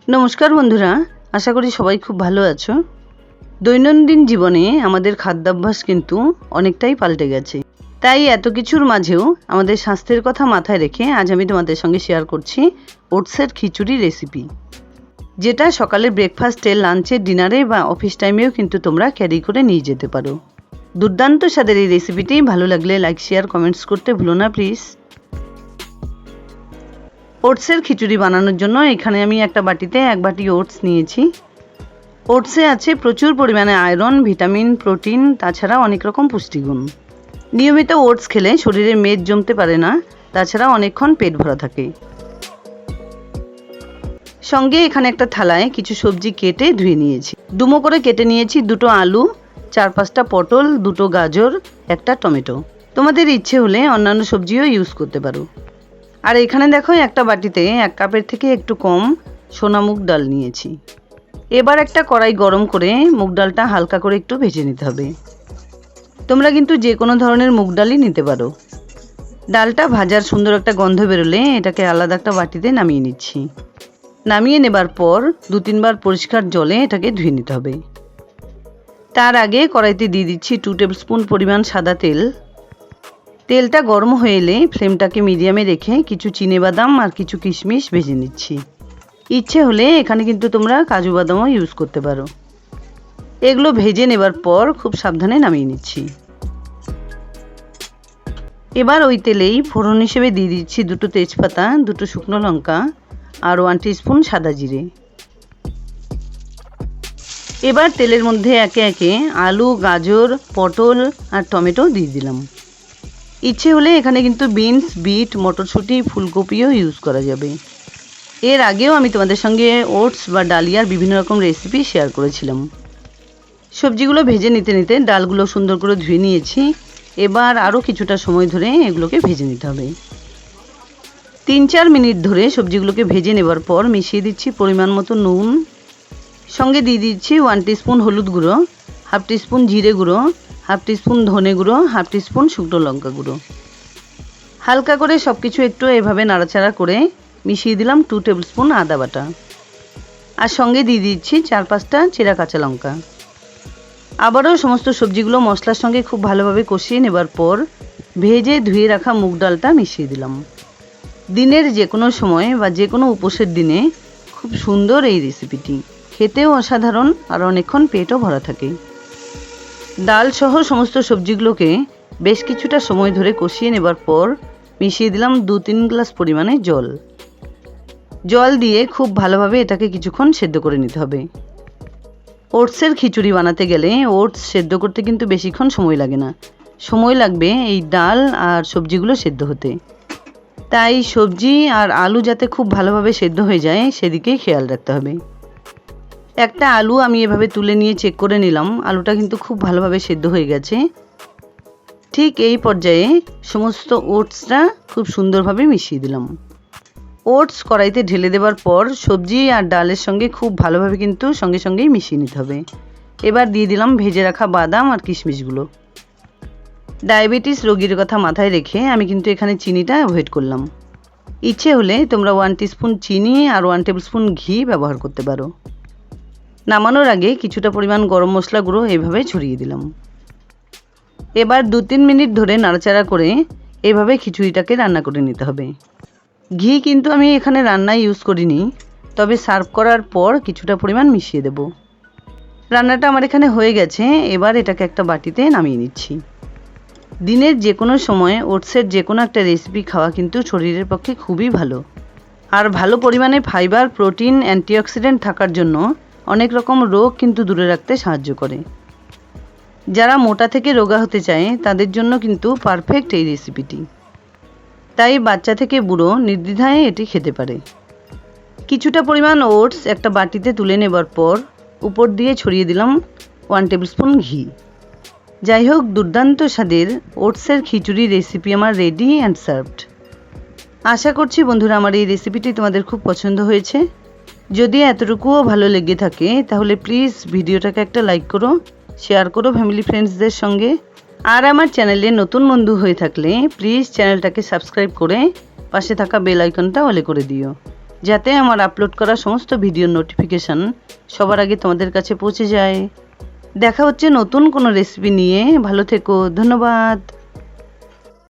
নমস্কার বন্ধুরা, আশা করি সবাই খুব ভালো আছো। দৈনন্দিন জীবনে আমাদের খাদ্যাভ্যাস কিন্তু অনেকটাই পাল্টে গেছে। তাই এত কিছুর মাঝেও আমাদের স্বাস্থ্যের কথা মাথায় রেখে আজ আমি তোমাদের সঙ্গে শেয়ার করছি ওটসের খিচুড়ি রেসিপি, যেটা সকালে ব্রেকফাস্টে, লাঞ্চে, ডিনারে বা অফিস টাইমেও কিন্তু তোমরা ক্যারি করে নিয়ে যেতে পারো। দুর্দান্ত স্বাদের এই রেসিপিটি ভালো লাগলে লাইক, শেয়ার, কমেন্টস করতে ভুলো না প্লিজ। ওটসের খিচুড়ি বানানোর জন্য এখানে আমি একটা বাটিতে 1 বাটি ওটস নিয়েছি। ওটসে আছে প্রচুর পরিমাণে আয়রন, ভিটামিন, প্রোটিন, তাছাড়া অনেক রকম পুষ্টিগুণ। নিয়মিত ওটস খেলে শরীরে মেদ জমতে পারে না, তাছাড়া অনেকক্ষণ পেট ভরা থাকে। সঙ্গে এখানে একটা থালায় কিছু সবজি কেটে ধুয়ে নিয়েছি। ডুমো করে কেটে নিয়েছি 2টো আলু, 4-5টা পটল, 2টো গাজর, একটা টমেটো। তোমাদের ইচ্ছে হলে অন্যান্য সবজিও ইউজ করতে পারো। আর এখানে দেখো একটা বাটিতে 1 কাপের থেকে একটু কম সোনা মুগ ডাল নিয়েছি। এবার একটা কড়াই গরম করে মুগ ডালটা হালকা করে একটু ভেজে নিতে হবে। তোমরা কিন্তু যে কোনো ধরনের মুগ ডালই নিতে পারো। ডালটা ভাজার সুন্দর একটা গন্ধ বেরোলে এটাকে আলাদা একটা বাটিতে নামিয়ে নিচ্ছি। নামিয়ে নেবার পর 2-3 বার পরিষ্কার জলে এটাকে ধুয়ে নিতে হবে। তার আগে কড়াইতে দিয়ে দিচ্ছি 2 টেবিল স্পুন পরিমাণ সাদা তেল। তেলটা গরম হয়ে এলে ফ্লেমটাকে মিডিয়ামে রেখে কিছু চিনেবাদাম আর কিছু কিশমিশ ভেজে নিচ্ছি। ইচ্ছে হলে এখানে কিন্তু তোমরা কাজু বাদামও ইউজ করতে পারো। এগুলো ভেজে নেবার পর খুব সাবধানে নামিয়ে নিচ্ছি। এবার ওই তেলেই ফোড়ন হিসেবে দিয়ে দিচ্ছি 2টো তেজপাতা, 2টো শুকনো লঙ্কা আর 1 টিস্পুন সাদা জিরে। এবার তেলের মধ্যে একে একে আলু, গাজর, পটল আর টমেটো দিয়ে দিলাম। ইচ্ছে হলে এখানে কিন্তু বিনস, বিট, মটরশুঁটি, ফুলকপিও ইউজ করা যাবে। এর আগেও আমি তোমাদের সঙ্গে ওটস বা ডালিয়ার বিভিন্ন রকম রেসিপি শেয়ার করেছিলাম। সবজিগুলো ভেজে নিতে নিতে ডালগুলো সুন্দর করে ধুয়ে নিয়েছি। এবার আরও কিছুটা সময় ধরে এগুলোকে ভেজে নিতে হবে। 3-4 মিনিট ধরে সবজিগুলোকে ভেজে নেবার পর মিশিয়ে দিচ্ছি পরিমাণ মতো নুন। সঙ্গে দিয়ে দিচ্ছি 1 টিস্পুন হলুদ গুঁড়ো, 1/2 টিস্পুন জিরে গুঁড়ো, 1/2 টিস্পুন ধনে গুঁড়ো, 1/2 টিস্পুন শুকনো লঙ্কা গুঁড়ো। হালকা করে সব কিছু একটু এভাবে নাড়াচাড়া করে মিশিয়ে দিলাম 2 টেবিল স্পুন আদা বাটা। আর সঙ্গে দিয়ে দিচ্ছি 4-5টা চেরা কাঁচা লঙ্কা। আবারও সমস্ত সবজিগুলো মশলার সঙ্গে খুব ভালোভাবে কষিয়ে নেবার পর ভেজে ধুয়ে রাখা মুগ ডালটা মিশিয়ে দিলাম। দিনের যে কোনো সময় বা যে কোনো উপোসের দিনে খুব সুন্দর এই রেসিপিটি, খেতেও অসাধারণ আর অনেকক্ষণ পেটও ভরা থাকে। ডাল সহ সমস্ত সবজিগুলোকে বেশ কিছুটা সময় ধরে কষিয়ে নেবার পর মিশিয়ে দিলাম 2-3 গ্লাস পরিমাণে জল। জল দিয়ে খুব ভালোভাবে এটাকে কিছুক্ষণ সেদ্ধ করে নিতে হবে। ওটসের খিচুড়ি বানাতে গেলে ওটস সেদ্ধ করতে কিন্তু বেশিক্ষণ সময় লাগে না, সময় লাগবে এই ডাল আর সবজিগুলো সেদ্ধ হতে। তাই সবজি আর আলু যাতে খুব ভালোভাবে সেদ্ধ হয়ে যায় সেদিকেই খেয়াল রাখতে হবে। একটা আলু আমি এভাবে তুলে নিয়ে চেক করে নিলাম, আলুটা কিন্তু খুব ভালোভাবে সেদ্ধ হয়ে গেছে। ঠিক এই পর্যায়ে সমস্ত ওটসটা খুব সুন্দরভাবে মিশিয়ে দিলাম। ওটস কড়াইতে ঢেলে দেওয়ার পর সবজি আর ডালের সঙ্গে খুব ভালোভাবে কিন্তু সঙ্গে সঙ্গেই মিশিয়ে নিতে হবে। এবার দিয়ে দিলাম ভেজে রাখা বাদাম আর কিশমিশগুলো। ডায়াবেটিস রোগীর কথা মাথায় রেখে আমি কিন্তু এখানে চিনিটা অ্যাভয়েড করলাম। ইচ্ছে হলে তোমরা 1 টিস্পুন চিনি আর 1 টেবিল স্পুন ঘি ব্যবহার করতে পারো। নামানোর আগে কিছুটা পরিমাণ গরম মশলা গুঁড়ো এভাবে ছড়িয়ে দিলাম। এবার 2-3 মিনিট ধরে নাড়াচাড়া করে এভাবে খিচুড়িটাকে রান্না করে নিতে হবে। ঘি কিন্তু আমি এখানে রান্নায় ইউজ করিনি, তবে সার্ভ করার পর কিছুটা পরিমাণ মিশিয়ে দেব। রান্নাটা আমার এখানে হয়ে গেছে। এবার এটাকে একটা বাটিতে নামিয়ে নিচ্ছি। দিনের যে কোনো সময় ওটসের যে কোনো একটা রেসিপি খাওয়া কিন্তু শরীরের পক্ষে খুবই ভালো। আর ভালো পরিমাণে ফাইবার, প্রোটিন, অ্যান্টিঅক্সিডেন্ট থাকার জন্য অনেক রকম রোগ কিন্তু দূরে রাখতে সাহায্য করে। যারা মোটা থেকে রোগা হতে চায় তাদের জন্য কিন্তু পারফেক্ট এই রেসিপিটি। তাই বাচ্চা থেকে বুড়ো নির্দ্বিধায় এটি খেতে পারে। কিছুটা পরিমাণ ওটস একটা বাটিতে তুলে নেবার পর উপর দিয়ে ছড়িয়ে দিলাম 1 টেবিল স্পুন ঘি। যাই হোক, দুর্দান্ত স্বাদের ওটসের খিচুড়ি রেসিপি আমার রেডি অ্যান্ড সার্ভড। আশা করছি বন্ধুরা আমার এই রেসিপিটি তোমাদের খুব পছন্দ হয়েছে। যদি এতটুকুও ভালো লেগে থাকে তাহলে প্লিজ ভিডিওটাকে একটা লাইক করো, শেয়ার করো ফ্যামিলি ফ্রেন্ডসদের সঙ্গে। আর আমার চ্যানেলে নতুন বন্ধু হয়ে থাকলে প্লিজ চ্যানেলটাকে সাবস্ক্রাইব করে পাশে থাকা বেল আইকনটা অলে করে দিও। যাতে আমার আপলোড করা সমস্ত ভিডিওর নোটিফিকেশান সবার আগে তোমাদের কাছে পৌঁছে যায়। দেখা হচ্ছে নতুন কোনো রেসিপি নিয়ে। ভালো থেকো, ধন্যবাদ।